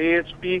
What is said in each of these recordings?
ASP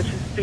SSP,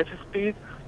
SSP,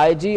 IG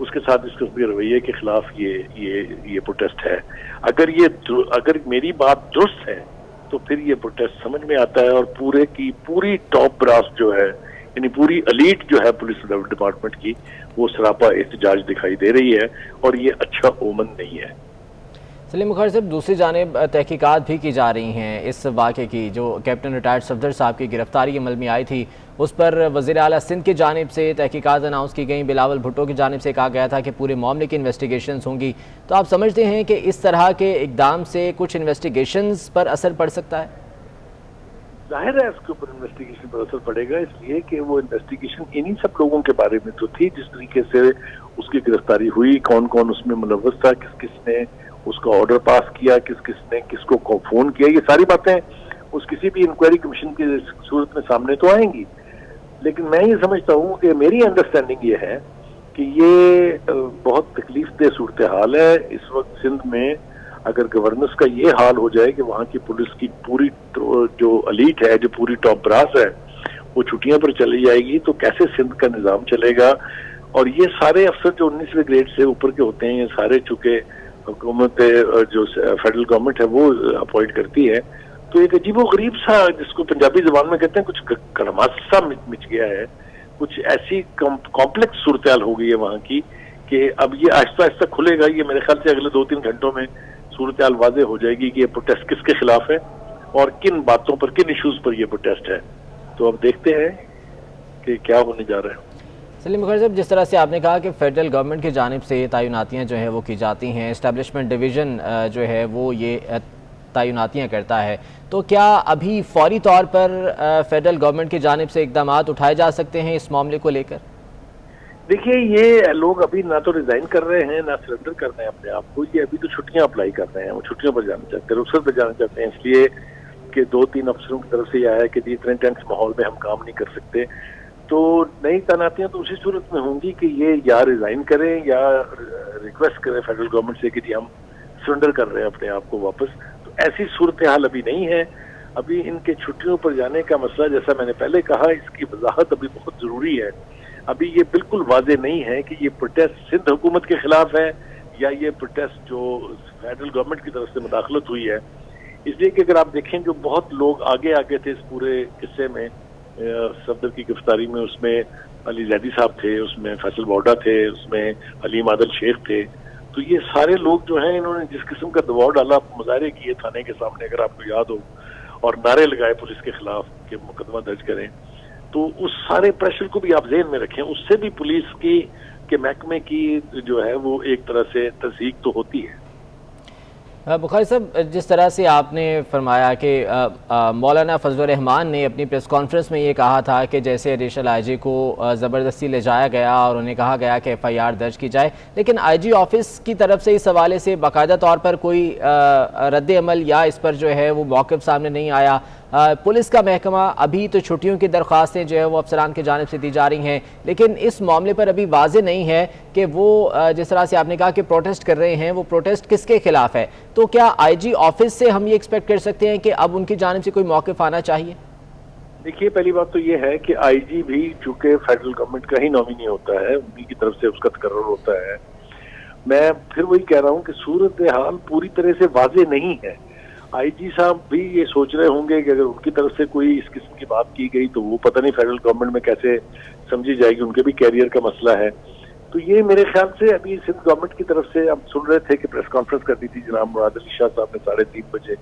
اس کے ساتھ اس قسم کے رویے کے خلاف یہ پروٹیسٹ ہے. اگر میری بات درست ہے تو پھر یہ پروٹیسٹ سمجھ میں آتا ہے, اور پوری ٹاپ براس جو ہے, یعنی پوری ایلیٹ جو ہے پولیس ڈپارٹمنٹ کی, وہ سراپا احتجاج دکھائی دے رہی ہے, اور یہ اچھا اومن نہیں ہے. سلیم بخاری صاحب, دوسری جانب تحقیقات بھی کی جا رہی ہیں اس واقعے کی. جو کیپٹن ریٹائرڈ صفدر صاحب کی گرفتاری عمل میں آئی تھی, اس پر وزیر اعلیٰ سندھ کی جانب سے تحقیقات اناؤنس کی گئیں. بلاول بھٹو کی جانب سے کہا گیا تھا کہ پورے معاملے کی انویسٹیگیشنز ہوں گی. تو آپ سمجھتے ہیں کہ اس طرح کے اقدام سے کچھ انویسٹیگیشنز پر اثر پڑ سکتا ہے؟ ظاہر ہے اس کے اوپر انویسٹیگیشن پر اثر پڑے گا, اس لیے کہ وہ انویسٹیگیشن انہی سب لوگوں کے بارے میں تو تھی جس طریقے سے اس کی گرفتاری ہوئی, کون کون اس میں ملوث تھا, کس نے اس کا آرڈر پاس کیا, کس نے کس کو فون کیا. یہ ساری باتیں اس کسی بھی انکوائری کمیشن کی صورت میں سامنے تو آئیں گی. لیکن میں یہ سمجھتا ہوں کہ میری انڈرسٹینڈنگ یہ ہے کہ یہ بہت تکلیف دہ صورتحال ہے اس وقت سندھ میں. اگر گورننس کا یہ حال ہو جائے کہ وہاں کی پولیس کی پوری جو ایلیٹ ہے, جو پوری ٹاپ براس ہے, وہ چھٹیاں پر چلی جائے گی, تو کیسے سندھ کا نظام چلے گا. اور یہ سارے افسر جو 19ویں گریڈ سے اوپر کے ہوتے ہیں, یہ سارے چونکہ حکومت جو فیڈرل گورنمنٹ ہے وہ اپوائنٹ کرتی ہے, تو ایک عجیب و غریب سا, جس کو پنجابی زبان میں کہتے ہیں کچھ کڑماس سا مچ گیا ہے. کچھ ایسی کمپلیکس صورتحال ہو گئی ہے وہاں کی کہ اب یہ آہستہ آہستہ کھلے گا. یہ میرے خیال سے اگلے 2-3 گھنٹوں میں صورتحال واضح ہو جائے گی کہ یہ پروٹیسٹ کس کے خلاف ہے اور کن باتوں پر, کن ایشوز پر یہ پروٹیسٹ ہے. تو اب دیکھتے ہیں کہ کیا ہونے جا رہا ہے. سلیم بخاری صاحب, جس طرح سے آپ نے کہا کہ فیڈرل گورنمنٹ کی جانب سے تعیناتیاں جو ہیں وہ کی جاتی ہیں, اسٹیبلشمنٹ ڈویژن جو ہے وہ یہ تعیناتیاں کرتا ہے, تو کیا ابھی فوری طور پر فیڈرل گورنمنٹ کی جانب سے اقدامات اٹھائے جا سکتے ہیں اس معاملے کو لے کر؟ دیکھیے, یہ لوگ ابھی نہ تو ریزائن کر رہے ہیں نہ سرنڈر کر رہے ہیں اپنے آپ کو. یہ ابھی تو چھٹیاں اپلائی کر رہے ہیں, وہ چھٹیوں پر جانا چاہتے ہیں, رخصت پہ جانا چاہتے ہیں, اس لیے کہ 2-3 افسروں کی طرف سے یہ آیا کہ اتنے ٹینس ماحول میں ہم کام نہیں کر سکتے. تو نئی تعیناتیاں تو اسی صورت میں ہوں گی کہ یہ یا ریزائن کریں یا ریکویسٹ کریں فیڈرل گورنمنٹ سے کہ جی ہم سرنڈر کر رہے ہیں اپنے آپ کو واپس. تو ایسی صورتحال ابھی نہیں ہے. ابھی ان کے چھٹیوں پر جانے کا مسئلہ, جیسا میں نے پہلے کہا, اس کی وضاحت ابھی بہت ضروری ہے. ابھی یہ بالکل واضح نہیں ہے کہ یہ پروٹیسٹ سندھ حکومت کے خلاف ہے یا یہ پروٹیسٹ جو فیڈرل گورنمنٹ کی طرف سے مداخلت ہوئی ہے. اس لیے کہ اگر آپ دیکھیں جو بہت لوگ آگے تھے اس پورے قصے میں, صفدر کی گرفتاری میں, اس میں علی زیدی صاحب تھے, اس میں فیصل بوڈا تھے, اس میں حلیم عادل شیخ تھے. تو یہ سارے لوگ جو ہیں انہوں نے جس قسم کا دباؤ ڈالا, مظاہرے کیے تھانے کے سامنے اگر آپ کو یاد ہو, اور نعرے لگائے پولیس کے خلاف کہ مقدمہ درج کریں, تو اس سارے پریشر کو بھی آپ ذہن میں رکھیں. اس سے بھی پولیس کی کے محکمے کی جو ہے وہ ایک طرح سے تصدیق تو ہوتی ہے. بخاری صاحب, جس طرح سے آپ نے فرمایا کہ مولانا فضل الرحمان نے اپنی پریس کانفرنس میں یہ کہا تھا کہ جیسے ایڈیشنل آئی جی کو زبردستی لے جایا گیا اور انہیں کہا گیا کہ ایف آئی آر درج کی جائے, لیکن آئی جی آفس کی طرف سے اس حوالے سے باقاعدہ طور پر کوئی رد عمل یا اس پر جو ہے وہ موقف سامنے نہیں آیا. پولیس کا محکمہ ابھی تو چھٹیوں کی درخواستیں جو ہے وہ افسران کی جانب سے دی جا رہی ہیں, لیکن اس معاملے پر ابھی واضح نہیں ہے کہ وہ جس طرح سے آپ نے کہا کہ پروٹیسٹ کر رہے ہیں, وہ پروٹیسٹ کس کے خلاف ہے. تو کیا آئی جی آفس سے ہم یہ ایکسپیکٹ کر سکتے ہیں کہ اب ان کی جانب سے کوئی موقف آنا چاہیے؟ دیکھیے, پہلی بات تو یہ ہے کہ آئی جی بھی چونکہ فیڈرل گورنمنٹ کا ہی نامینی ہوتا ہے, انہی کی طرف سے اس کا تقرر ہوتا ہے. میں پھر وہی کہہ رہا ہوں کہ صورتحال پوری طرح سے واضح نہیں ہے. آئی جی صاحب بھی یہ سوچ رہے ہوں گے کہ اگر ان کی طرف سے کوئی اس قسم کی بات کی گئی تو وہ پتہ نہیں فیڈرل گورنمنٹ میں کیسے سمجھی جائے گی, ان کے بھی کیریئر کا مسئلہ ہے. تو یہ میرے خیال سے ابھی سندھ گورنمنٹ کی طرف سے ہم سن رہے تھے کہ پریس کانفرنس کر دی تھی جناب مراد علی شاہ صاحب نے 3:30 بجے,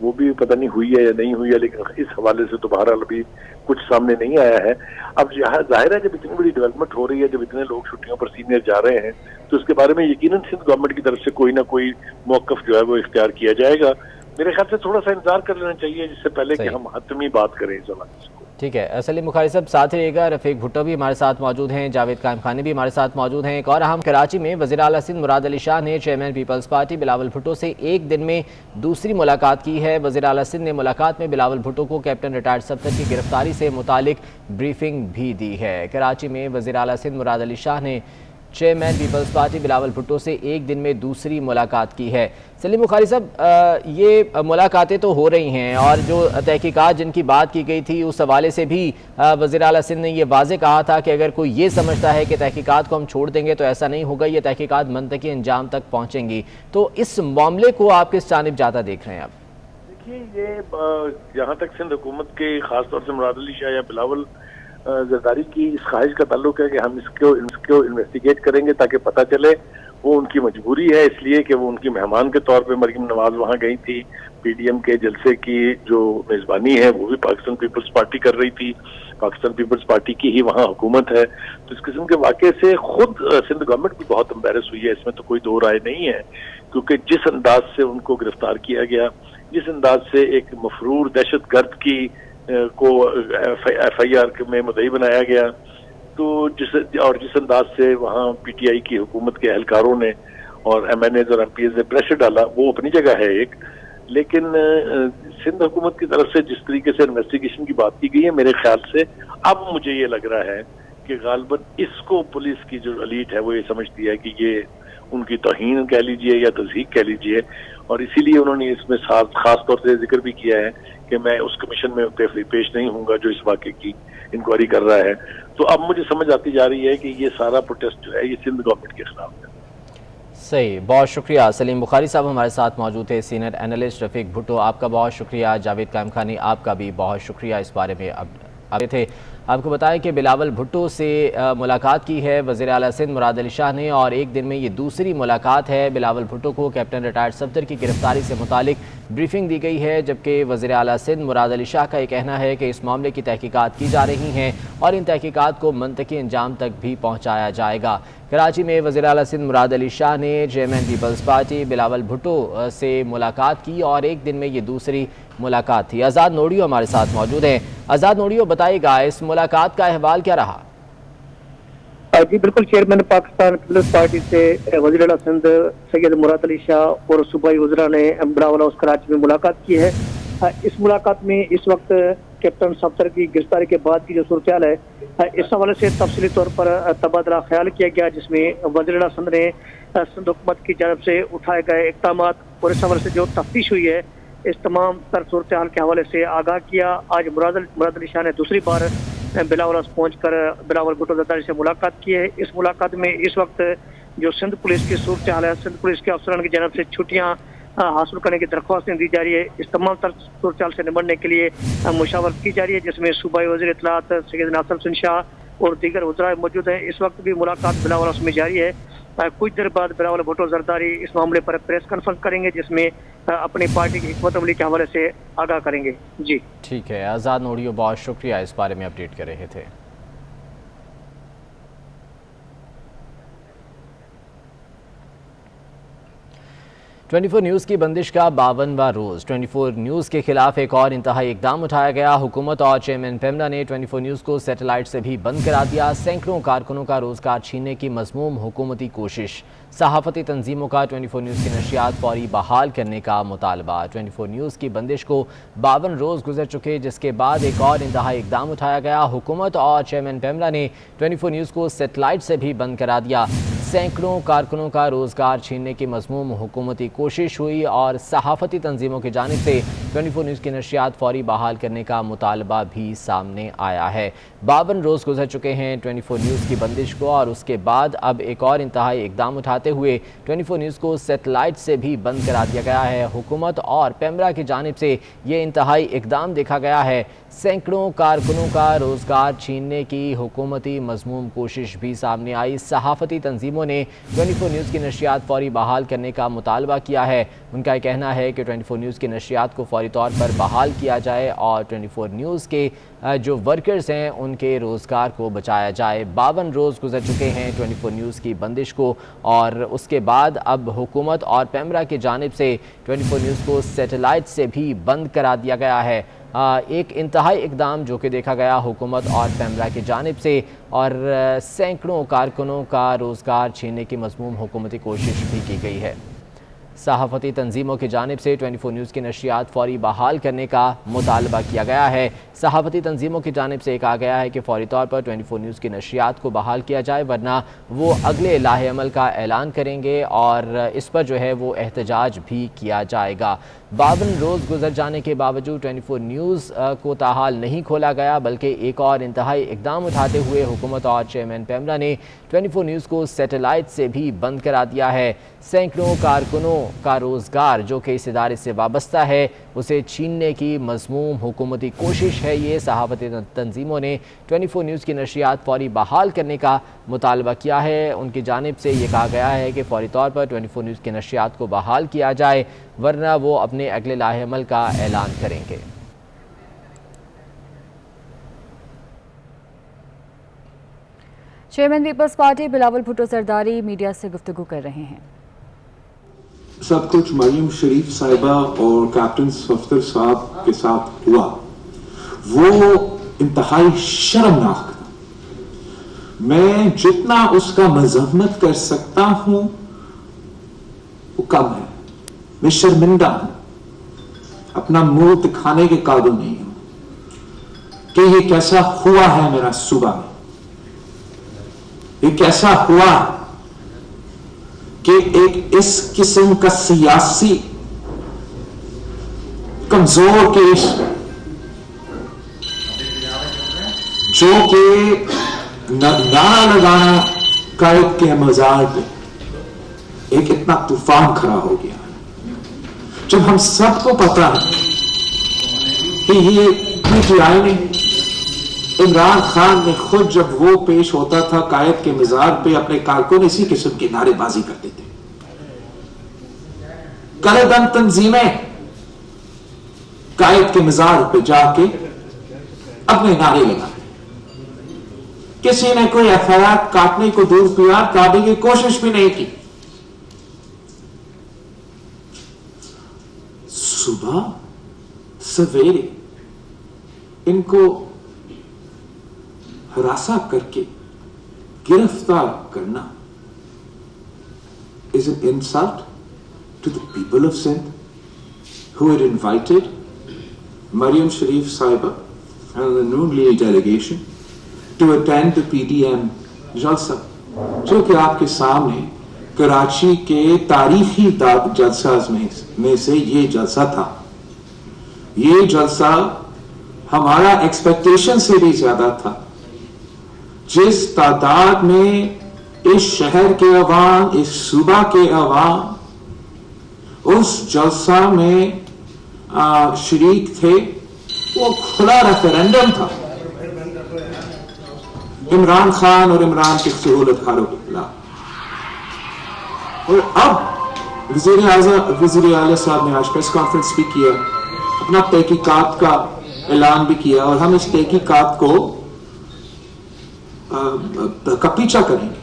وہ بھی پتہ نہیں ہوئی ہے یا نہیں ہوئی ہے, لیکن اس حوالے سے تو بہرحال ابھی کچھ سامنے نہیں آیا ہے. اب ظاہر ہے جب اتنی بڑی ڈیولپمنٹ ہو رہی ہے, جب اتنے لوگ چھٹیوں پر سینئر جا رہے ہیں, تو اس کے بارے میں یقیناً سندھ گورنمنٹ کی طرف سے کوئی نہ کوئی موقف جو ہے وہ اختیار کیا جائے گا. میرے خیال سے تھوڑا سا انتظار کر لینا چاہیے جس سے پہلے کہ ہم حتمی بات کریں اس حوالے سے. ٹھیک ہے, سلیم بخاری صاحب ساتھ رہیے گا. رفیق بھٹو بھی ہمارے ساتھ موجود ہیں, جاوید قائم خانی بھی ہمارے ساتھ موجود ہیں. ایک اور اہم, کراچی میں وزیر اعلیٰ سندھ مراد علی شاہ نے چیئرمین پیپلز پارٹی بلاول بھٹو سے ایک دن میں دوسری ملاقات کی ہے. وزیر اعلیٰ سندھ نے ملاقات میں بلاول بھٹو کو کیپٹن ریٹائرڈ صفدر کی گرفتاری سے متعلق بریفنگ بھی دی ہے. کراچی میں وزیر اعلیٰ سندھ مراد علی شاہ نے چیئرمین پیپلز پارٹی بلاول بھٹو سے ایک دن میں دوسری ملاقات کی ہے۔ سلیم بخاری صاحب، یہ ملاقاتیں تو ہو رہی ہیں اور جو تحقیقات جن کی بات کی گئی تھی اس حوالے سے بھی وزیر اعلیٰ سندھ نے یہ واضح کہا تھا کہ اگر کوئی یہ سمجھتا ہے کہ تحقیقات کو ہم چھوڑ دیں گے تو ایسا نہیں ہوگا، یہ تحقیقات منطقی انجام تک پہنچیں گی۔ تو اس معاملے کو آپ کس جانب جاتا دیکھ رہے ہیں اب؟ دیکھیے، یہ جہاں تک سندھ حکومت کے خاص طور سے مراد علی شاہ یا بلاول زرداری کی اس خواہش کا تعلق ہے کہ ہم اس کو انویسٹیگیٹ کریں گے تاکہ پتہ چلے، وہ ان کی مجبوری ہے، اس لیے کہ وہ ان کی مہمان کے طور پہ مریم نواز وہاں گئی تھی۔ پی ڈی ایم کے جلسے کی جو میزبانی ہے وہ بھی پاکستان پیپلز پارٹی کر رہی تھی، پاکستان پیپلز پارٹی کی ہی وہاں حکومت ہے۔ تو اس قسم کے واقعے سے خود سندھ گورنمنٹ بھی بہت امبیرس ہوئی ہے، اس میں تو کوئی دو رائے نہیں ہے، کیونکہ جس انداز سے ان کو گرفتار کیا گیا، جس انداز سے ایک مفرور دہشت گرد کی کو ایف آئی آر میں مدعی بنایا گیا، تو جس انداز سے وہاں پی ٹی آئی کی حکومت کے اہلکاروں نے اور ایم این ایز اور ایم پی ایز نے پریشر ڈالا، وہ اپنی جگہ ہے ایک، لیکن سندھ حکومت کی طرف سے جس طریقے سے انویسٹیگیشن کی بات کی گئی ہے، میرے خیال سے اب مجھے یہ لگ رہا ہے کہ غالباً اس کو پولیس کی جو ایلیٹ ہے وہ یہ سمجھتی ہے کہ یہ ان کی توہین کہہ لیجئے یا تضحیق کہہ لیجئے، اور اسی لیے انہوں نے اس میں خاص طور سے ذکر بھی کیا ہے کہ میں اس کمیشن میں پیش نہیں ہوں گا جو اس واقعے کی انکوائری کر رہا ہے۔ تو اب مجھے سمجھ آتی جا رہی ہے کہ یہ سارا پروٹیسٹ جو ہے یہ سندھ گورنمنٹ کے خلاف ہے۔ صحیح، بہت شکریہ۔ سلیم بخاری صاحب ہمارے ساتھ موجود تھے، سینئر اینالسٹ رفیق بھٹو آپ کا بہت شکریہ، جاوید قائم خانی آپ کا بھی بہت شکریہ اس بارے میں اب تھے۔ آپ کو بتائیں کہ بلاول بھٹو سے ملاقات کی ہے وزیر اعلیٰ سندھ مراد علی شاہ نے، اور ایک دن میں یہ دوسری ملاقات ہے۔ بلاول بھٹو کو کیپٹن ریٹائرڈ صفدر کی گرفتاری سے متعلق بریفنگ دی گئی ہے، جبکہ وزیر اعلیٰ سندھ مراد علی شاہ کا یہ کہنا ہے کہ اس معاملے کی تحقیقات کی جا رہی ہیں اور ان تحقیقات کو منطقی انجام تک بھی پہنچایا جائے گا۔ کراچی میں وزیر اعلیٰ سندھ مراد علی شاہ نے چیئرمین پیپلز پارٹی بلاول بھٹو سے ملاقات کی اور ایک دن میں یہ دوسری ملاقات تھی۔ آزاد نوڑیو ہمارے ساتھ موجود ہیں۔ آزاد نوڑیو، بتائیے گا اس ملاقات کا احوال کیا رہا؟ جی بالکل، چیئرمین پاکستان پیپلز پارٹی سے وزیر اعلیٰ سندھ سید مراد علی شاہ اور صوبائی وزراء نے بلاول ہاؤس کراچی میں ملاقات کی ہے۔ اس ملاقات میں اس وقت کیپٹن صفدر کی گرفتاری کے بعد کی جو صورتحال ہے اس حوالے سے تفصیلی طور پر تبادلہ خیال کیا گیا، جس میں وزیر اعلیٰ سندھ نے سندھ حکومت کی جانب سے اٹھائے گئے اقدامات اور اس حوالے سے جو تفتیش ہوئی ہے اس تمام تر صورتحال کے حوالے سے آگاہ کیا۔ آج مراد علی شاہ نے دوسری بار بلاول ہاؤس پہنچ کر بلاول بھٹو زرداری سے ملاقات کی ہے۔ اس ملاقات میں اس وقت جو سندھ پولیس کی صورتحال ہے، سندھ پولیس کے افسران کی جانب سے چھٹیاں حاصل کرنے کی درخواستیں دی جا رہی ہے، اس تمام تر صورتحال سے نمٹنے کے لیے مشاورت کی جا رہی ہے، جس میں صوبائی وزیر اطلاعات سید ناصر حسین شاہ اور دیگر وزراء موجود ہیں۔ اس وقت بھی ملاقات بلاول ہاؤس میں جاری ہے۔ کچھ دیر بعد بلاول بھٹو زرداری اس معاملے پر پریس کانفرنس کریں گے، جس میں اپنی پارٹی کی حکمت عملی کے حوالے سے آگاہ کریں گے۔ جی ٹھیک ہے، آزاد نوڑیو بہت شکریہ اس بارے میں اپڈیٹ کر رہے تھے۔ 24 نیوز کی بندش کا 52واں روز۔ 24 نیوز کے خلاف ایک اور انتہائی اقدام اٹھایا گیا۔ حکومت اور چیئرمین پیمرا نے 24 نیوز کو سیٹلائٹ سے بھی بند کرا دیا۔ سینکڑوں کارکنوں کا روزگار چھیننے کی مذموم حکومتی کوشش۔ صحافتی تنظیموں کا 24 نیوز کی نشریات فوری بحال کرنے کا مطالبہ۔ 24 نیوز کی بندش کو 52 روز گزر چکے، جس کے بعد ایک اور انتہائی اقدام اٹھایا گیا۔ حکومت اور چیئرمین پیمرا نے 24 نیوز کو سیٹلائٹ سے بھی بند کرا دیا۔ سینکڑوں کارکنوں کا روزگار چھیننے کی مذموم حکومتی کوشش ہوئی اور صحافتی تنظیموں کی جانب سے 24 نیوز کی نشریات فوری بحال کرنے کا مطالبہ بھی سامنے آیا ہے۔ 52 روز گزر چکے ہیں 24 نیوز کی بندش کو، اور اس کے بعد اب ایک اور انتہائی اقدام اٹھاتے ہوئے 24 نیوز کو سیٹلائٹ سے بھی بند کرا دیا گیا ہے۔ حکومت اور پیمرا کی جانب سے یہ انتہائی اقدام دیکھا گیا ہے۔ سینکڑوں کارکنوں کا روزگار چھیننے کی حکومتی مذموم کوشش بھی سامنے آئی۔ صحافتی تنظیموں نے 24 نیوز کی نشریات فوری بحال کرنے کا مطالبہ کیا ہے۔ ان کا یہ کہنا ہے کہ 24 نیوز کی نشریات کو فوری طور پر بحال کیا جائے اور 24 نیوز کے جو ورکرز ہیں ان کے روزگار کو بچایا جائے۔ 52 روز گزر چکے ہیں 24 نیوز کی بندش کو، اور اس کے بعد اب حکومت اور پیمرا کی جانب سے 24 نیوز کو سیٹلائٹ سے بھی بند کرا دیا گیا ہے۔ ایک انتہائی اقدام جو کہ دیکھا گیا حکومت اور پیمرا کی جانب سے، اور سینکڑوں کارکنوں کا روزگار چھیننے کی مذموم حکومتی کوشش بھی کی گئی ہے۔ صحافتی تنظیموں کی جانب سے 24 نیوز کی نشریات فوری بحال کرنے کا مطالبہ کیا گیا ہے۔ صحافتی تنظیموں کی جانب سے کہا گیا ہے کہ فوری طور پر 24 نیوز کی نشریات کو بحال کیا جائے، ورنہ وہ اگلے لاہ عمل کا اعلان کریں گے اور اس پر جو ہے وہ احتجاج بھی کیا جائے گا۔ 52 روز گزر جانے کے باوجود 24 نیوز کو تاحال نہیں کھولا گیا، بلکہ ایک اور انتہائی اقدام اٹھاتے ہوئے حکومت اور چیئرمین پیمرا نے 24 نیوز کو سیٹلائٹ سے بھی بند کرا دیا ہے۔ سینکڑوں کارکنوں کا روزگار جو کہ اس ادارے سے وابستہ ہے اسے چھیننے کی مذموم حکومتی کوشش ہے۔ یہ صحافتی تنظیموں نے 24 نیوز کی نشریات فوری بحال کرنے کا مطالبہ کیا ہے۔ ان کی جانب سے یہ کہا گیا ہے کہ فوری طور پر 24 نیوز کی نشریات کو بحال کیا جائے، ورنہ وہ اپنے اگلے لاہ عمل کا اعلان کریں گے۔ چیئرمین پیپلز پارٹی بلاول بھٹو زرداری میڈیا سے گفتگو کر رہے ہیں۔ سب کچھ مریم شریف صاحبہ اور کیپٹن صفدر صاحب کے ساتھ ہوا وہ انتہائی شرمناک تھا۔ میں جتنا اس کا مذمت کر سکتا ہوں وہ کم ہے۔ میں شرمندہ ہوں، اپنا منہ دکھانے کے قابل نہیں ہوں کہ یہ کیسا ہوا ہے میرا صوبہ میں، یہ کیسا ہوا کہ ایک اس قسم کا سیاسی کمزور کیس جو کہ نعرہ لگانا قائد کے مزار پہ ایک اتنا طوفان کھڑا ہو گیا، جب ہم سب کو پتا ہے کہ یہ PTI نے عمران خان نے خود جب وہ پیش ہوتا تھا قائد کے مزار پہ اپنے کارکن اسی قسم کی نعرے بازی کرتے تھے۔ کردم تنظیمیں قائد کے مزار پہ جا کے اپنے نعرے لگاتے، کسی نے کوئی FIR کاٹنے کو دور پیار کاٹنے کی کوشش بھی نہیں کی۔ صبح سویرے ان کو ہراساں کر کے گرفتار کرنا is an insult to the people of Sindh who had invited Maryam Sharif Sahiba and the Noon League delegation to attend the PDM جلسہ جو کہ آپ کے سامنے کراچی کے تاریخی جلسہ میں سے یہ جلسہ تھا۔ یہ جلسہ ہمارا ایکسپیکٹیشن سے بھی زیادہ تھا۔ جس تعداد میں اس شہر کے عوام، اس صوبہ کے عوام اس جلسہ میں شریک تھے، وہ کھلا ریفرینڈم تھا عمران خان اور عمران کے سہولت کاروں کے خلاف۔ اور اب وزیر اعلیٰ صاحب نے آج پریس کانفرنس بھی کیا، اپنا تحقیقات کا اعلان بھی کیا، اور ہم اس تحقیقات کو کا پیچھا کریں گے۔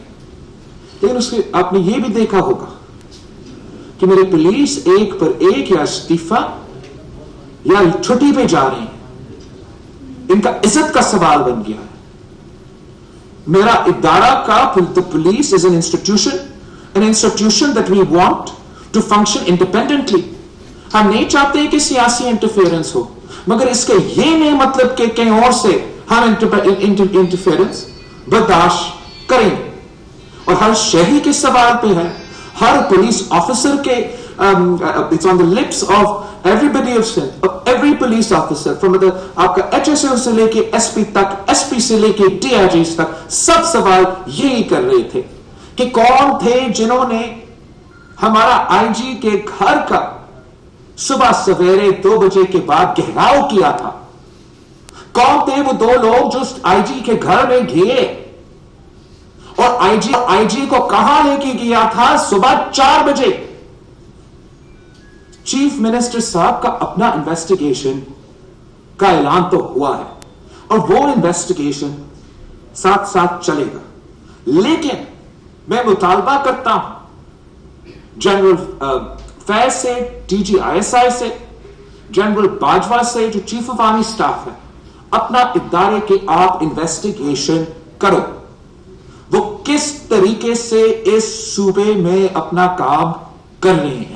لیکن اس کے آپ نے یہ بھی دیکھا ہوگا کہ میرے پولیس ایک پر ایک یا استعفیٰ یا چھٹی پہ جا رہے ہیں، ان کا عزت کا سوال بن گیا ہے۔ میرا ادارہ کا police is an institution that we want to function independently۔ ہم نہیں چاہتے کہ سیاسی انٹرفیئرنس ہو، مگر اس کا یہ نہیں مطلب کہ کہیں اور سے ہم انٹرفیئرنس برداشت کریں۔ اور ہر شہری کے سوال پہ ہے، ہر پولیس آفیسر کے it's on the lips of everybody of Sindh, of every police officer from آپ کا HSO سے لے کے SP تک، SP سے لے کے DIGs تک، سب سوال یہی کر رہے تھے کہ کون تھے جنہوں نے ہمارا IG کے گھر کا صبح سویرے 2 بجے کے بعد گھیراؤ کیا تھا۔ کون تھے وہ 2 لوگ جو IG کے گھر میں گھیرے اور IG کو کہاں لے کے گیا تھا؟ صبح 4 بجے۔ چیف منسٹر صاحب کا اپنا انویسٹیگیشن کا اعلان تو ہوا ہے اور وہ انویسٹیگیشن ساتھ ساتھ چلے گا، لیکن میں مطالبہ کرتا ہوں جنرل فیض سے، DG ISI سے، جنرل باجوہ سے جو چیف آف آرمی سٹاف ہے، اپنا ادارے کے آپ انویسٹیگیشن کرو، وہ کس طریقے سے اس صوبے میں اپنا کام کر رہے ہیں۔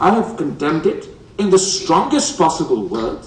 I have condemned it in the strongest possible words.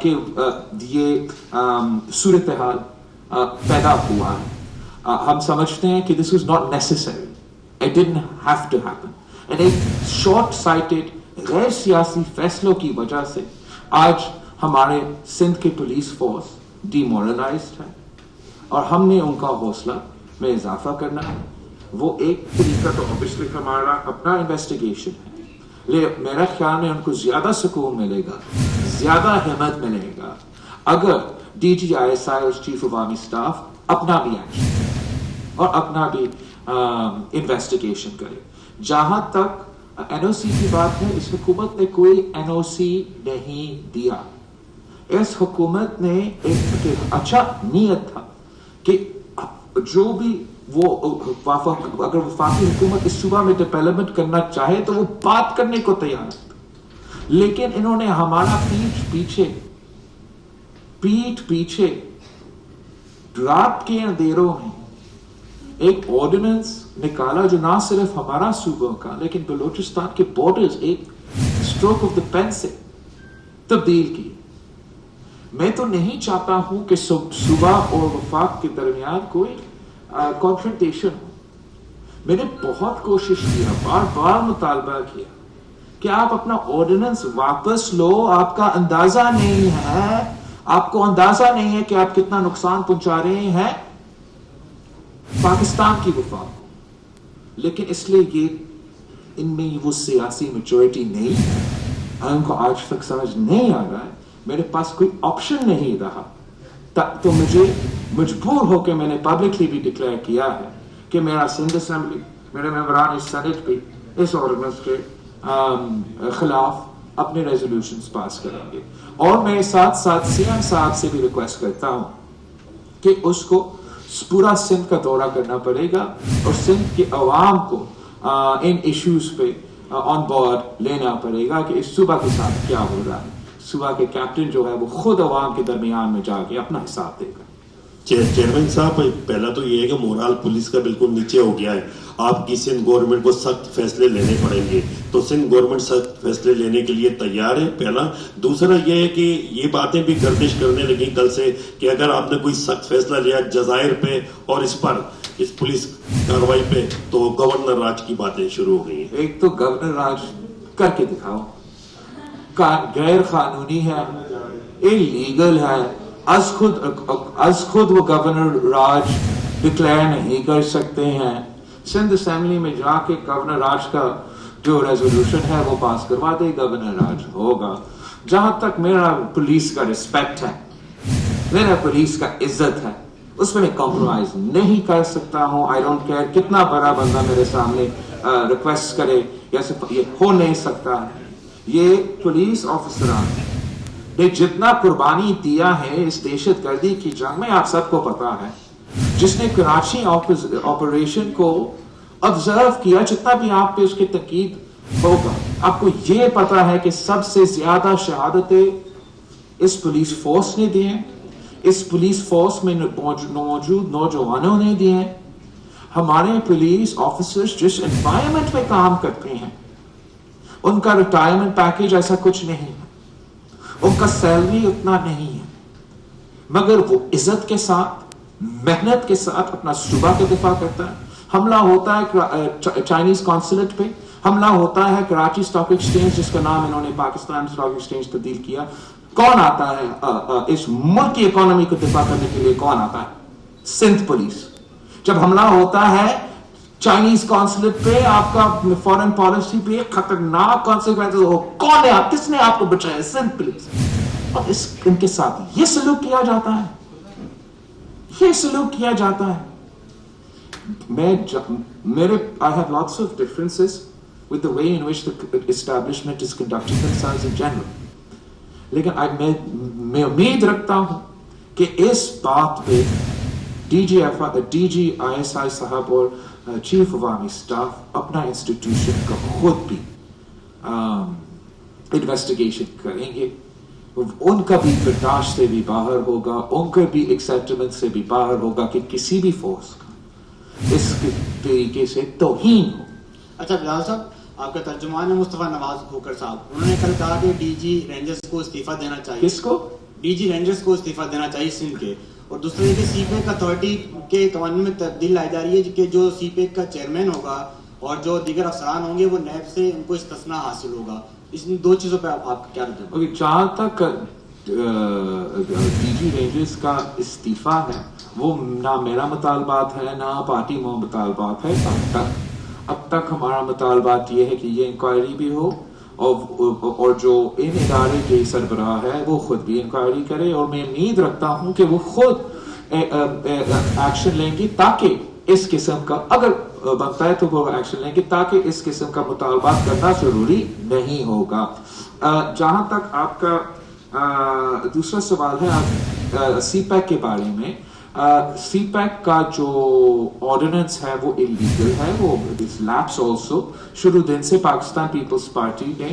کہ یہ صورتحال پیدا ہوا ہے. ہم سمجھتے ہیں کہ this was not necessary. It didn't have to happen. And ایک شارٹ سائٹڈ غیر سیاسی فیصلوں کی وجہ سے آج ہمارے سندھ کی پولیس فورس ڈی مورلائزڈ ہے اور ہم نے ان کا حوصلہ میں اضافہ کرنا ہے. وہ ایک طریقہ تو obviously ہمارا اپنا انویسٹیگیشن ہے, لیکن میرا خیال میں ان کو زیادہ سکون ملے گا, زیادہ ہمت ملے گا اگر D G I S I اور چیف آف آرمی اسٹاف اپنا بھی ایکشن اور اپنا بھی انویسٹیگیشن کرے. جہاں تک این او سی کی بات ہے, اس حکومت نے کوئی این او سی نہیں دیا. اس حکومت نے ایک اچھا نیت تھا کہ جو بھی وہ اگر وفاقی حکومت اس صوبہ میں ڈیولپمنٹ کرنا چاہے تو وہ بات کرنے کو تیار ہے, لیکن انہوں نے ہمارا پیٹھ پیچھے رات کے اندھیروں میں ایک آرڈیننس نکالا جو نہ صرف ہمارا صوبہ کا لیکن بلوچستان کے بارڈرز ایک اسٹروک آف دا پین سے تبدیل کی. میں تو نہیں چاہتا ہوں کہ صوبہ اور وفاق کے درمیان کوئی کنفرنٹیشن ہو. میں نے بہت کوشش کیا, بار بار مطالبہ کیا کہ آپ اپنا آرڈیننس واپس لو. آپ کا اندازہ نہیں ہے, آپ کو اندازہ نہیں ہے کہ آپ کتنا نقصان پہنچا رہے ہیں پاکستان کی وفاق کو. لیکن اس لیے یہ ان میں وہ سیاسی میچورٹی نہیں ہے, ان کو آج تک سمجھ نہیں آ رہا ہے. میرے پاس کوئی آپشن نہیں رہا تو مجھے مجبور ہو کے میں نے پبلکلی بھی ڈکلیئر کیا ہے کہ میرا سندھ اسمبلی, میرے ممبران سینٹ بھی اس آرڈیننس کے خلاف اپنے ریزولوشنز پاس کریں گے. اور میں ساتھ ساتھ سی ایم صاحب سے بھی ریکویسٹ کرتا ہوں کہ اس کو پورا سندھ کا دورہ کرنا پڑے گا اور سندھ کے عوام کو ان ایشوز پہ آن بورڈ لینا پڑے گا کہ اس صوبہ کے ساتھ کیا ہو رہا ہے. صوبہ کے کیپٹن جو ہے وہ خود عوام کے درمیان میں جا کے اپنا حساب دے گا. چیئرمین صاحب, پہلا تو یہ ہے کہ مورال پولیس کا بالکل نیچے ہو گیا ہے. آپ کی سندھ گورنمنٹ کو سخت فیصلے لینے پڑیں گے, تو سندھ گورنمنٹ سخت فیصلے لینے کے لیے تیار ہے, پہلا. دوسرا یہ ہے کہ یہ باتیں بھی گردش کرنے لگی کل سے کہ اگر آپ نے کوئی سخت فیصلہ لیا جزائر پہ اور اس پر اس پولیس کارروائی پہ تو گورنر راج کی باتیں شروع ہو گئی ہیں. ایک تو گورنر راج کر کے دکھاؤ, غیر قانونی ہے, انلیگل ہے. از خود وہ گورنر راج ڈکلیئر نہیں کر سکتے ہیں. سندھ اسمبلی میں جا کے گورنر راج کا جو ریزولوشن ہے وہ پاس کروا دے, گورنر راج ہوگا. جہاں تک میرا پولیس کا رسپیکٹ ہے, میرا پولیس کا عزت ہے, اس میں کمپرومائز نہیں کر سکتا ہوں. آئی ڈونٹ کیئر کتنا بڑا بندہ میرے سامنے ریکویسٹ کرے, یہ ہو نہیں سکتا. یہ پولیس افسران نے جتنا قربانی دیا ہے اس دہشت گردی کی جنگ میں, آپ سب کو پتا ہے, جس نے کراچی آپریشن کو آبزرو کیا, جتنا بھی آپ پہ اس کی تنقید ہوگا, آپ کو یہ پتا ہے کہ سب سے زیادہ شہادتیں اس پولیس فورس نے دی ہیں, اس پولیس فورس میں موجود نوجوانوں نے دی ہیں. ہمارے پولیس آفیسرز جس انوائرمنٹ میں کام کرتے ہیں ان کا ریٹائرمنٹ پیکیج ایسا کچھ نہیں ہے, ان کا سیلری اتنا نہیں ہے, مگر وہ عزت کے ساتھ محنت کے ساتھ اپنا صوبہ کا دفاع کرتا ہے. حملہ ہوتا ہے چائنیز قونصلیٹ پہ, حملہ ہوتا ہے کراچی اسٹاک ایکسچینج جس کا نام انہوں نے پاکستان اسٹاک ایکسچینج تبدیل کیا. کون آتا ہے اس ملک کی اکانومی کو دفاع کرنے کے لیے؟ کون آتا ہے؟ سندھ پولیس. جب حملہ ہوتا ہے چائنیز قونصلیٹ پہ, آپ کا فورن پالیسی پہ خطرناک کانسیکوینسز ہو, کون ہے آپ, کس نے آپ کو بچایا؟ سندھ پولیس. اور ان کے ساتھ یہ سلوک کیا جاتا ہے, یہ سلوک کیا جاتا ہے. I have lots of differences with the way in which the establishment is conducting themselves in general. لیکن میں امید رکھتا ہوں کہ اس بات پہ D G I S I صاحب اور چیف آف آرمی اسٹاف اپنا انسٹیٹیوشن کا خود بھی انویسٹیگیشن کریں گے. ان کا بھی برداشت سے بھی باہر ہوگا, ان کا بھی ایکسیپٹمنٹ سے بھی باہر ہوگا کہ کسی بھی فورس کا اس طریقے سے توہین ہو. اچھا بلال صاحب, آپ کا ترجمان ہے مصطفیٰ نواز کھوکھر صاحب, انہوں نے کل کہا کہ ڈی جی رینجرز کو استعفیٰ دینا چاہیے. کس کو؟ ڈی جی رینجرز کو استعفیٰ دینا چاہیے سندھ کے. اور دوسرے یہ کہ سی پیک اتھارٹی کے قوانین میں تبدیل لائی جا رہی ہے کہ جو سی پیک کا چیئرمین ہوگا اور جو دیگر افسران ہوں گے وہ نیب سے ان کو استثناء حاصل ہوگا. اس دو چیزوں پہ آپ کیا رجوع؟ جہاں تک ڈی جی رینجرز کا استعفیٰ ہے وہ نہ میرا مطالبات ہے نہ پارٹی مطالبات ہے. اب تک ہمارا مطالبات یہ ہے کہ یہ انکوائری بھی ہو اور جو ان ادارے کے سربراہ ہے وہ خود بھی انکوائری کرے, اور میں امید رکھتا ہوں کہ وہ خود ایکشن لیں گے تاکہ اس قسم کا, اگر بنتا ہے تو وہ ایکشن لیں گے تاکہ اس قسم کا مطالبات کرنا ضروری نہیں ہوگا. جہاں تک آپ کا دوسرا سوال ہے سی پیک کے بارے میں, سی پیک کا جو آرڈیننس ہے وہ انلیگل ہے, وہ لیپس آلسو. شروع دن سے پاکستان پیپلز پارٹی نے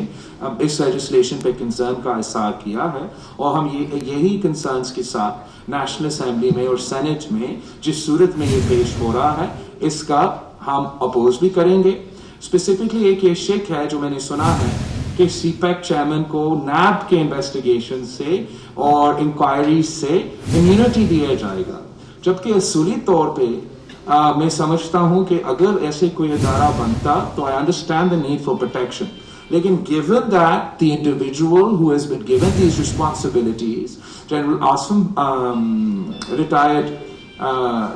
اس لیجسلیشن پہ کنسرن کا اظہار کیا ہے, اور ہم یہی کنسرنس کے ساتھ نیشنل اسمبلی میں اور سینٹ میں جس صورت میں یہ پیش ہو رہا ہے اس کا ہم اپوز بھی کریں گے. اسپیسیفکلی ایک یہ شک ہے جو میں نے سنا ہے کہ سی پیک چیئرمین کو نیب کے انویسٹیگیشن سے اور انکوائری سے امیونٹی دیا جائے گا, جبکہ اصولی طور پہ میں سمجھتا ہوں کہ اگر ایسے کوئی ادارہ بنتا تو I understand the need for protection. لیکن given that the individual who has been given these responsibilities, General Asim retired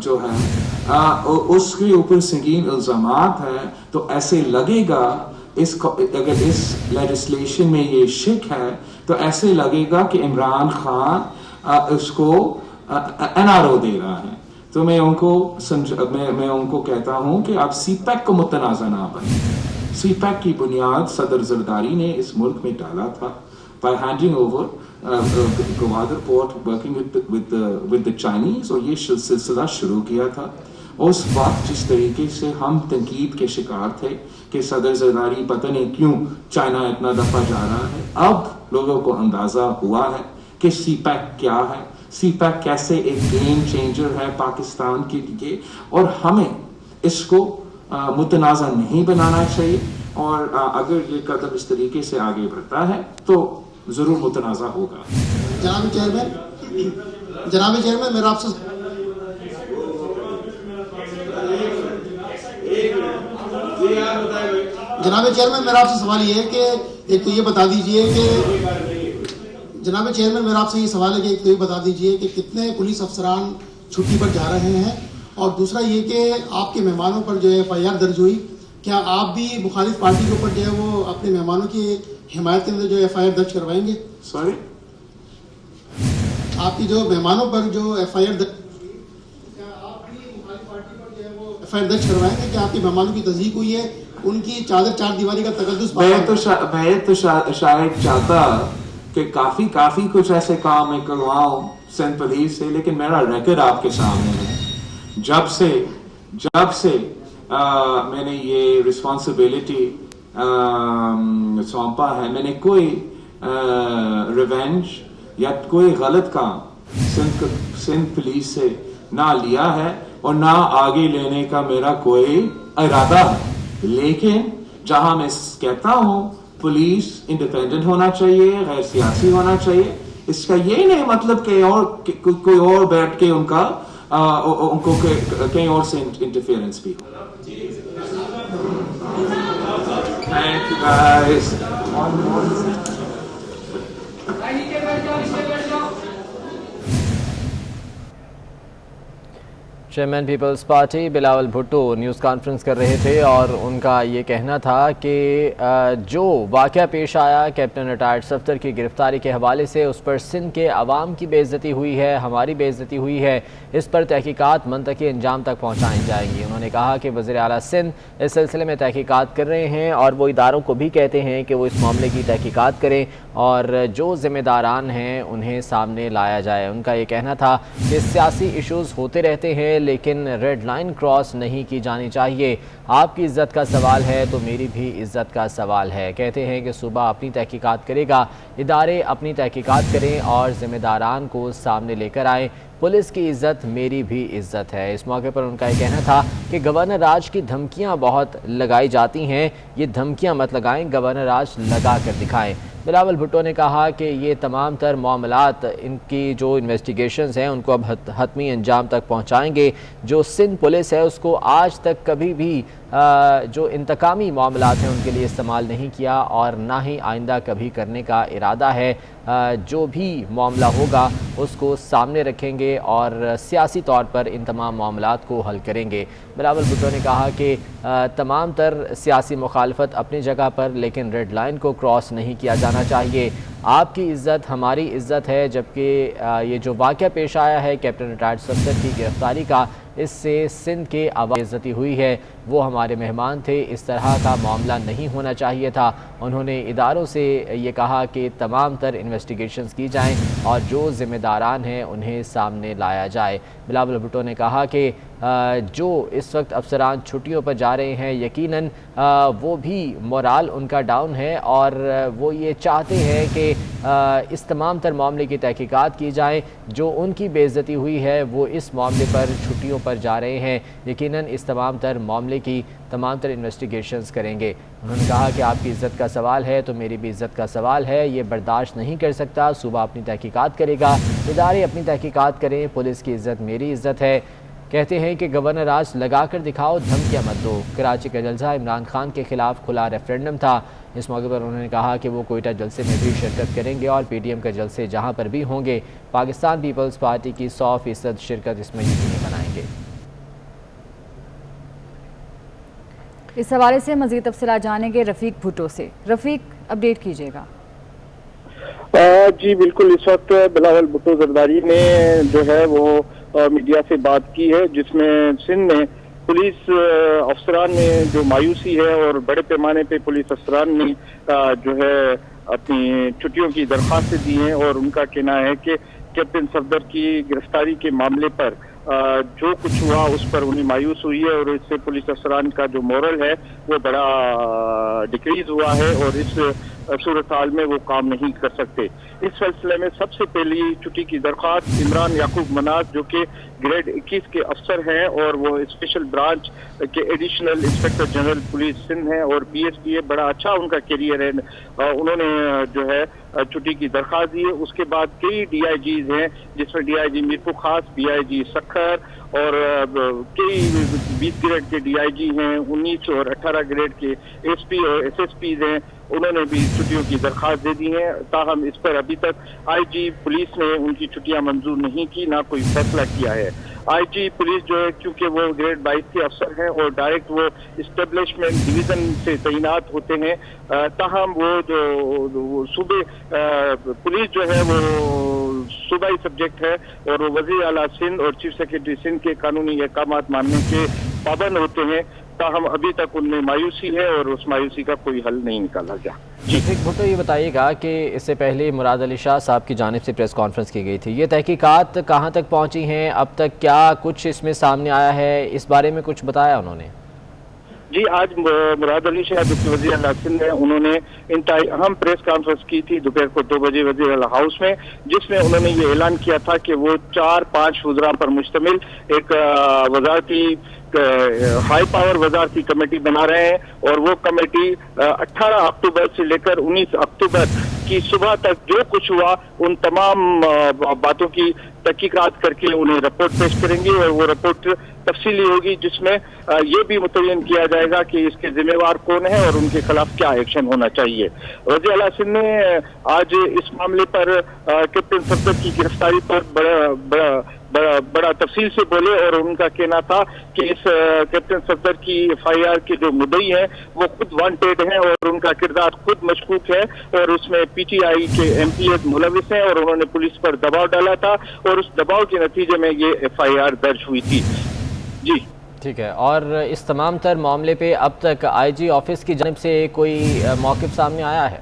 جو ہے اس کے اوپر سنگین الزامات ہیں, تو ایسے لگے گا اگر اس لیجسلیشن میں یہ شک ہے تو ایسے لگے گا کہ عمران خان اس کو NRO دے رہا ہے. تو میں ان کو کہتا ہوں کہ آپ سی پیک کو متنازع نہ بنیں. سی پیک کی بنیاد صدر زرداری نے اس ملک میں ڈالا تھا by handing over Gwadar port working with the Chinese, اور یہ سلسلہ شروع کیا تھا. اس وقت جس طریقے سے ہم تنقید کے شکار تھے کہ صدر زرداری پتہ نہیں کیوں چائنا اتنا دفعہ جا رہا ہے, اب لوگوں کو اندازہ ہوا ہے کہ سی پیک کیا ہے, سی پیک کیسے ایک گیم چینجر ہے پاکستان کے لیے, اور ہمیں اس کو متنازع نہیں بنانا چاہیے. اور اگر یہ قدم اس طریقے سے آگے بڑھتا ہے تو ضرور متنازع ہوگا. جناب چیئرمین میرا آپ سے سوال یہ ہے کہ ایک تو یہ بتا دیجئے کہ جناب چیئرمین میرا آپ سے یہ سوال ہے کہ ایک تو یہ بتا دیجئے کہ کتنے پولیس افسران چھٹی پر جا رہے ہیں, اور دوسرا یہ کہ آپ کے مہمانوں پر جو ہے FIR درج ہوئی, کیا آپ بھی مخالف پارٹی کے اوپر جو ہے وہ اپنے مہمانوں کی حمایت کے اندر جو FIR درج کروائیں گے؟ سوری, آپ کی جو مہمانوں پر جو FIR درج ہوئی, کیا آپ بھی مخالف پارٹی پر جو ہے وہ FIR درج کروائیں گے کہ آپ کے مہمانوں کی تصدیق ہوئی ہے, ان کی چار دیواری کا تقدس؟ میں تو شاید چاہتا کہ کافی کچھ ایسے کام میں کرواؤں سندھ پولیس سے, لیکن میرا ریکارڈ آپ کے سامنے ہے. جب سے میں نے یہ رسپانسبلٹی سونپا ہے, میں نے کوئی ریونج یا کوئی غلط کام سندھ پولیس سے نہ لیا ہے اور نہ آگے لینے کا میرا کوئی ارادہ ہے. لیکن جہاں میں کہتا ہوں پولیس انڈیپینڈنٹ ہونا چاہیے, غیر سیاسی ہونا چاہیے, اس کا یہ نہیں مطلب کہ کوئی اور بیٹھ کے ان کو کہیں اور سے انٹرفیئرنس بھی ہو. Thank you guys. Chairman Peoples Party Bilawal Bhutto news conference کر رہے تھے, اور ان کا یہ کہنا تھا کہ جو واقعہ پیش آیا کیپٹن ریٹائرڈ صفدر کی گرفتاری کے حوالے سے, اس پر سندھ کے عوام کی بے عزتی ہوئی ہے, ہماری بے عزتی ہوئی ہے, اس پر تحقیقات منطقی انجام تک پہنچائی جائیں گی. انہوں نے کہا کہ وزیر اعلیٰ سندھ اس سلسلے میں تحقیقات کر رہے ہیں, اور وہ اداروں کو بھی کہتے ہیں کہ وہ اس معاملے کی تحقیقات کریں اور جو ذمہ داران ہیں انہیں سامنے لایا جائے. ان کا یہ کہنا تھا کہ سیاسی ایشوز ہوتے رہتے ہیں, لیکن ریڈ لائن کراس نہیں کی جانی چاہیے. آپ کی عزت کا سوال ہے تو میری بھی عزت کا سوال ہے. کہتے ہیں کہ صوبہ اپنی تحقیقات کرے گا, ادارے اپنی تحقیقات کریں اور ذمہ داران کو سامنے لے کر آئیں. پولیس کی عزت میری بھی عزت ہے. اس موقع پر ان کا یہ کہنا تھا کہ گورنر راج کی دھمکیاں بہت لگائی جاتی ہیں, یہ دھمکیاں مت لگائیں, گورنر راج لگا کر دکھائیں. بلاول بھٹو نے کہا کہ یہ تمام تر معاملات, ان کی جو انویسٹیگیشنز ہیں ان کو اب حتمی انجام تک پہنچائیں گے. جو سندھ پولیس ہے اس کو آج تک کبھی بھی جو انتقامی معاملات ہیں ان کے لیے استعمال نہیں کیا اور نہ ہی آئندہ کبھی کرنے کا ارادہ ہے. جو بھی معاملہ ہوگا اس کو سامنے رکھیں گے اور سیاسی طور پر ان تمام معاملات کو حل کریں گے. بلاول بھٹو نے کہا کہ تمام تر سیاسی مخالفت اپنی جگہ پر, لیکن ریڈ لائن کو کراس نہیں کیا جانا چاہیے. آپ کی عزت ہماری عزت ہے. جبکہ یہ جو واقعہ پیش آیا ہے کیپٹن ریٹائرڈ صفدر کی گرفتاری کا, اس سے سندھ کے عوام کی عزتی ہوئی ہے. وہ ہمارے مہمان تھے, اس طرح کا معاملہ نہیں ہونا چاہیے تھا. انہوں نے اداروں سے یہ کہا کہ تمام تر انویسٹیگیشنز کی جائیں اور جو ذمہ داران ہیں انہیں سامنے لایا جائے. بلاول بھٹو نے کہا کہ جو اس وقت افسران چھٹیوں پر جا رہے ہیں یقیناً وہ بھی مورال ان کا ڈاؤن ہے اور وہ یہ چاہتے ہیں کہ اس تمام تر معاملے کی تحقیقات کی جائیں. جو ان کی بے عزتی ہوئی ہے وہ اس معاملے پر چھٹیوں پر جا رہے ہیں, یقیناً اس تمام تر معاملے کی تمام تر انویسٹیگیشنز کریں گے. انہوں نے کہا کہ آپ کی عزت کا سوال ہے تو میری بھی عزت کا سوال ہے, یہ برداشت نہیں کر سکتا. صوبہ اپنی تحقیقات کرے گا, ادارے اپنی تحقیقات کریں, پولیس کی عزت میری عزت ہے. کہتے ہیں کہ گورنر راج لگا کر دکھاؤ, دھمکیاں مت دو. کراچی کا جلسہ عمران خان کے خلاف کھلا ریفرینڈم تھا. اس موقع پر انہوں نے کہا کہ وہ کوئٹہ جلسے میں بھی شرکت کریں گے اور پی ڈی ایم کے جلسے جہاں پر بھی ہوں گے پاکستان پیپلز پارٹی کی 100% شرکت اس میں یقینی بنائیں گے. اس حوالے سے مزید تفصیلات جانیں گے رفیق بھٹو سے. رفیق, اپڈیٹ کیجیے گا. جی بالکل, اس وقت بلاول بھٹو زرداری نے جو ہے وہ میڈیا سے بات کی ہے, جس میں سندھ میں پولیس افسران میں جو مایوسی ہے اور بڑے پیمانے پہ پولیس افسران نے جو ہے اپنی چھٹیوں کی درخواستیں دی ہیں اور ان کا کہنا ہے کہ کیپٹن صفدر کی گرفتاری کے معاملے پر جو کچھ ہوا اس پر انہیں مایوس ہوئی ہے اور اس سے پولیس افسران کا جو مورل ہے وہ بڑا ڈکریز ہوا ہے اور اس صورتحال میں وہ کام نہیں کر سکتے. اس سلسلے میں سب سے پہلی چھٹی کی درخواست عمران یعقوب مناز جو کہ گریڈ 21 کے افسر ہیں اور وہ اسپیشل برانچ کے additional inspector general police Sindh ہیں اور پی ایس پی ہے, بڑا اچھا ان کا کیریئر ہے, انہوں نے جو ہے چھٹی کی درخواست دی ہے. اس کے بعد کئی ڈی آئی جیز ہیں جس میں ڈی آئی جی میرپور خاص, ڈی آئی جی سکھر اور کئی 20 گریڈ کے ڈی آئی جی ہیں, 19 اور 18 گریڈ کے ایس پی اور ایس ایس پیز ہیں, انہوں نے بھی چھٹیوں کی درخواست دے دی ہیں. تاہم اس پر ابھی تک آئی جی پولیس نے ان کی چھٹیاں منظور نہیں کی, نہ کوئی فیصلہ کیا ہے. آئی جی پولیس جو ہے کیونکہ وہ گریڈ 22 کے افسر ہیں اور ڈائریکٹ وہ اسٹیبلشمنٹ ڈویژن سے تعینات ہوتے ہیں, تاہم وہ جو صوبے پولیس جو ہے وہ صوبائی سبجیکٹ ہے اور وہ وزیر اعلیٰ سندھ اور چیف سیکرٹری سندھ کے قانونی احکامات ماننے کے پابند ہوتے ہیں. تاہم ابھی تک ان میں مایوسی ہے اور اس مایوسی کا کوئی حل نہیں نکالا گیا. رفیق بھٹو, یہ بتائیے گا کہ اس سے پہلے مراد علی شاہ صاحب کی جانب سے پریس کانفرنس کی گئی تھی, یہ تحقیقات کہاں تک پہنچی ہیں, اب تک کیا کچھ اس میں سامنے آیا ہے, اس بارے میں کچھ بتایا انہوں نے؟ جی, آج مراد علی شاہ جو وزیر اعلیٰ سندھ ہیں انہوں نے انتہائی اہم پریس کانفرنس کی تھی دوپہر کو 2 بجے وزیر اعلیٰ ہاؤس میں, جس میں انہوں نے یہ اعلان کیا تھا کہ وہ 4-5 وزراء پر مشتمل ایک وزارتی ہائی پاور وزارتی کمیٹی بنا رہے ہیں اور وہ کمیٹی 18 اکتوبر سے لے کر 19 اکتوبر کی صبح تک جو کچھ ہوا ان تمام باتوں کی تحقیقات کر کے انہیں رپورٹ پیش کریں گے اور وہ رپورٹ تفصیلی ہوگی, جس میں یہ بھی متعین کیا جائے گا کہ اس کے ذمہ دار کون ہیں اور ان کے خلاف کیا ایکشن ہونا چاہیے. وزیر اعلیٰ سندھ نے آج اس معاملے پر کیپٹن صفدر کی گرفتاری پر بڑا تفصیل سے بولے اور ان کا کہنا تھا کہ اس کیپٹن صفدر کی ایف آئی آر کے جو مدعی ہیں وہ خود وانٹیڈ ہیں اور ان کا کردار خود مشکوک ہے اور اس میں پی ٹی آئی کے ایم پی ایز ملوث ہیں اور انہوں نے پولیس پر دباؤ ڈالا تھا اور اس دباؤ کے نتیجے میں یہ ایف آئی آر درج ہوئی تھی. جی ٹھیک ہے, اور اس تمام تر معاملے پہ اب تک آئی جی آفس کی جانب سے کوئی موقف سامنے آیا ہے؟